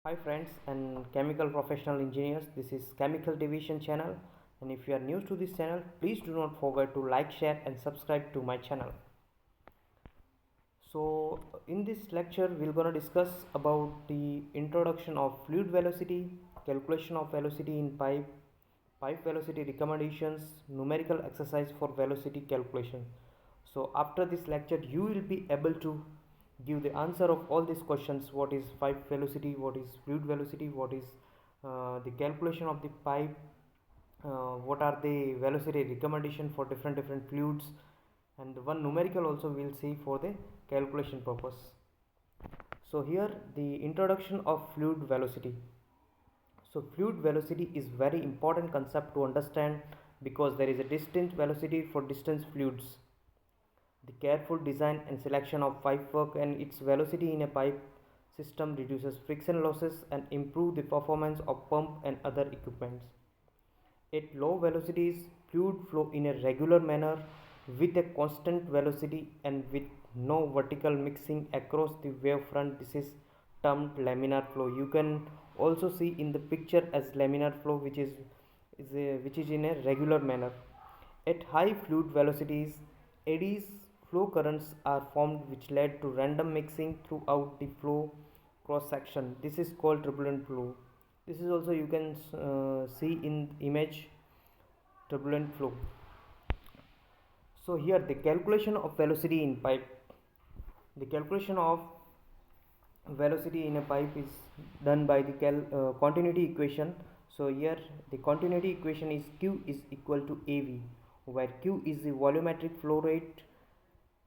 Hi friends and chemical professional engineers, this is chemical division channel, and if you are new to this channel, please do not forget to like, share and subscribe to my channel. So in this lecture we're going to discuss about the introduction of fluid velocity, calculation of velocity in pipe velocity recommendations, numerical exercise for velocity calculation. So after this lecture you will be able to give the answer of all these questions: what is pipe velocity, what is fluid velocity, what is the calculation of the pipe, what are the velocity recommendation for different fluids, and one numerical also we'll see for the calculation purpose. So here the introduction of fluid velocity. So fluid velocity is very important concept to understand because there is a distinct velocity for distant fluids. The careful design and selection of pipework and its velocity in a pipe system reduces friction losses and improve the performance of pump and other equipments. At low velocities, fluid flow in a regular manner with a constant velocity and with no vertical mixing across the wavefront. This is termed laminar flow. You can also see in the picture as laminar flow, which is in a regular manner. At high fluid velocities, eddies, flow currents are formed which led to random mixing throughout the flow cross section. This is called turbulent flow. This is also you can see in image turbulent flow. So here the calculation of velocity in pipe. The calculation of velocity in a pipe is done by the continuity equation. So here the continuity equation is Q is equal to AV, where Q is the volumetric flow rate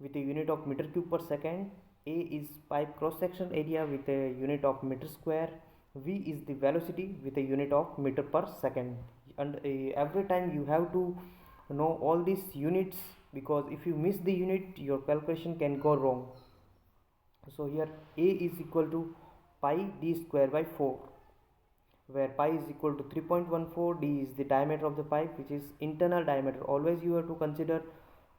with a unit of meter cube per second, A is pipe cross section area with a unit of meter square, V is the velocity with a unit of meter per second. And every time you have to know all these units, because if you miss the unit your calculation can go wrong. So here A is equal to pi d square by 4, where pi is equal to 3.14, d is the diameter of the pipe, which is internal diameter. Always you have to consider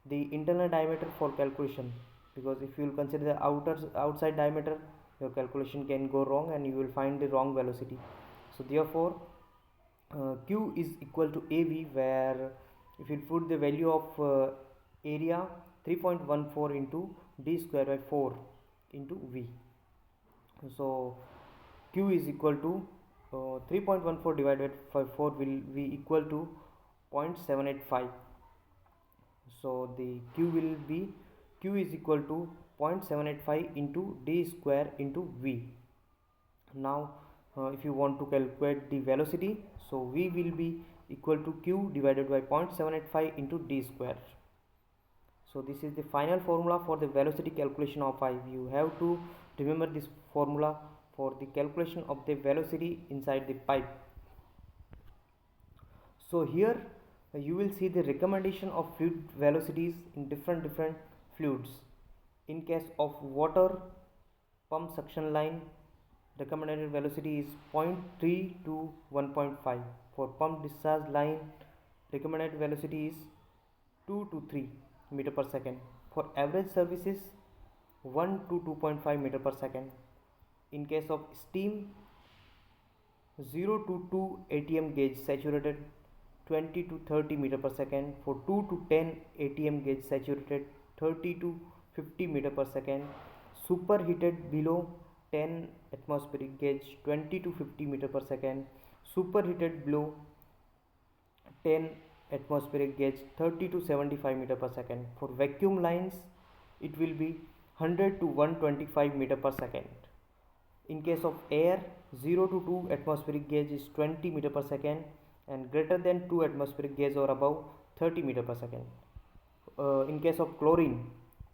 the internal diameter for calculation, because if you will consider the outside diameter your calculation can go wrong and you will find the wrong velocity. So therefore Q is equal to AV, where if you put the value of area 3.14 into d square by 4 into V. So Q is equal to 3.14 divided by 4 will be equal to 0.785. So the Q is equal to 0.785 into d square into V. Now if you want to calculate the velocity, so V will be equal to Q divided by 0.785 into d square. So this is the final formula for the velocity calculation of pipe. You have to remember this formula for the calculation of the velocity inside the pipe. So here you will see the recommendation of fluid velocities in different fluids. In case of water pump suction line, recommended velocity is 0.3 to 1.5. For pump discharge line, recommended velocity is 2 to 3 meter per second. For average services, 1 to 2.5 meter per second. In case of steam, 0 to 2 ATM gauge saturated 20 to 30 meter per second. For 2 to 10 ATM gauge saturated 30 to 50 meter per second. Superheated below 10 atmospheric gauge 20 to 50 meter per second. Superheated below 10 atmospheric gauge 30 to 75 meter per second. For vacuum lines it will be 100 to 125 meter per second. In case of air, 0 to 2 atmospheric gauge is 20 meter per second, and greater than 2 atmospheric gauge or above 30 meter per second. In case of chlorine,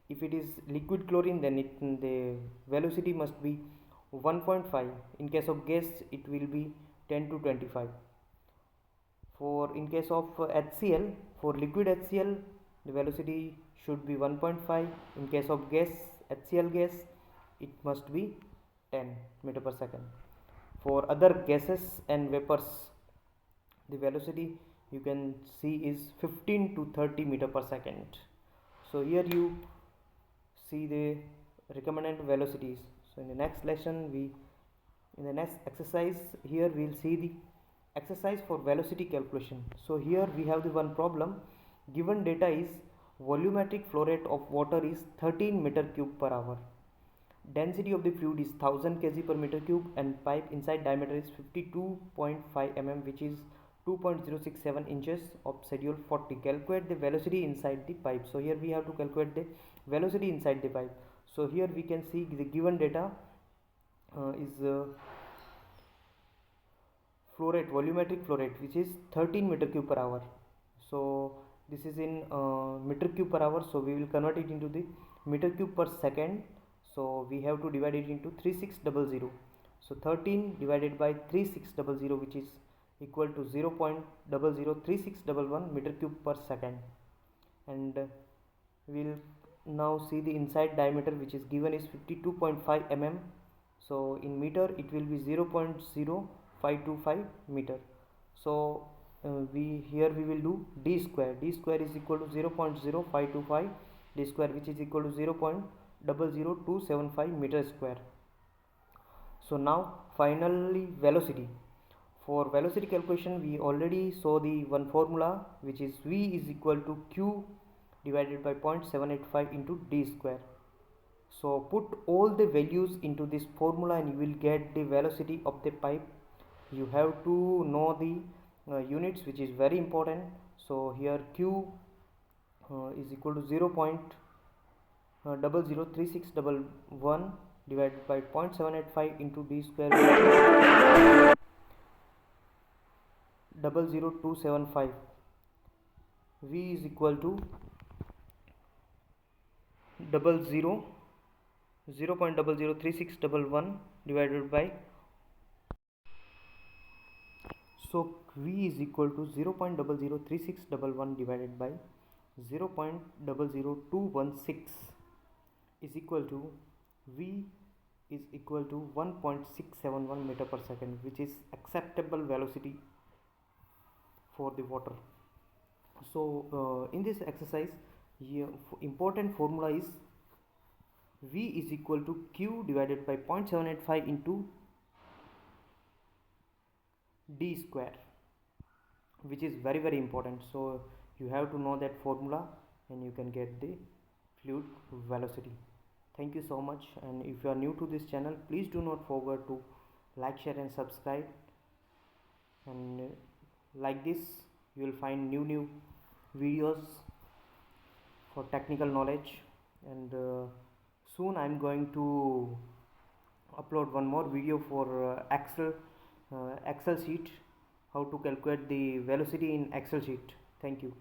if it is liquid chlorine, then the velocity must be 1.5. In case of gas it will be 10 to 25. For in case of HCl, for liquid HCl the velocity should be 1.5. In case of gas, HCl gas, it must be 10 meter per second. For other gases and vapors, the velocity you can see is 15 to 30 meter per second. So here you see the recommended velocities. So in the next lesson we In the next exercise, here we will see the exercise for velocity calculation. So here we have the one problem. Given data is volumetric flow rate of water is 13 meter cube per hour. Density of the fluid is 1000 kg per meter cube and pipe inside diameter is 52.5 mm, which is 2.067 inches of schedule 40. Calculate the velocity inside the pipe. So here we have to calculate the velocity inside the pipe. So here we can see the given data is flow rate, volumetric flow rate, which is 13 meter cube per hour. So this is in meter cube per hour, so we will convert it into the meter cube per second. So we have to divide it into 3600. So 13 divided by 3600, which is equal to 0.003611 meter cube per second. And we'll now see the inside diameter, which is given is 52.5 mm. So in meter it will be 0.0525 meter. So we will do d square. D square is equal to 0.0525 d square, which is equal to 0.00275 meter square. So now finally velocity. For velocity calculation, we already saw the one formula, which is v is equal to q divided by 0.785 into d square. So put all the values into this formula and you will get the velocity of the pipe. You have to know the units, which is very important. So here q is equal to 0.003611 divided by 0.785 into d square, 00275. V is equal to 0.003611 divided by, so V is equal to 0.003611 divided by 0.00216 is equal to V is equal to 1.671 meter per second, which is acceptable velocity for the water. So in this exercise, here important formula is V is equal to Q divided by 0.785 into d square, which is very important. So you have to know that formula and you can get the fluid velocity. Thank you so much, and if you are new to this channel, please do not forget to like, share and subscribe, and like this you will find new videos for technical knowledge. And soon I am going to upload one more video for Excel sheet, how to calculate the velocity in Excel sheet. Thank you.